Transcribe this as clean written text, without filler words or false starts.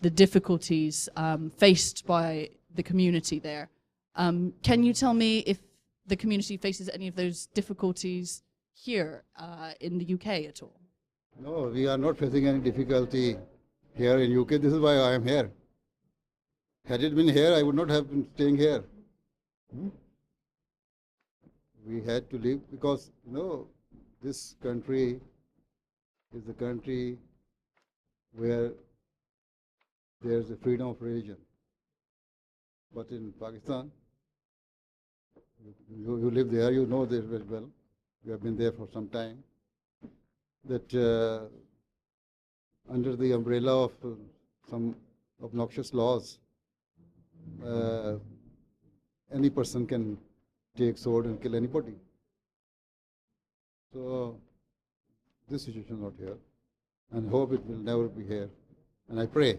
the difficulties faced by the community there. Can you tell me if the community faces any of those difficulties here in the UK at all? No, we are not facing any difficulty here in UK. This is why I am here. Had it been here, I would not have been staying here. We had to leave because, this country is the country where there is a freedom of religion. But in Pakistan, you live there, you know this very well. You have been there for some time. That under the umbrella of some obnoxious laws, any person can take sword and kill anybody. So this situation is not here, and hope it will never be here. And I pray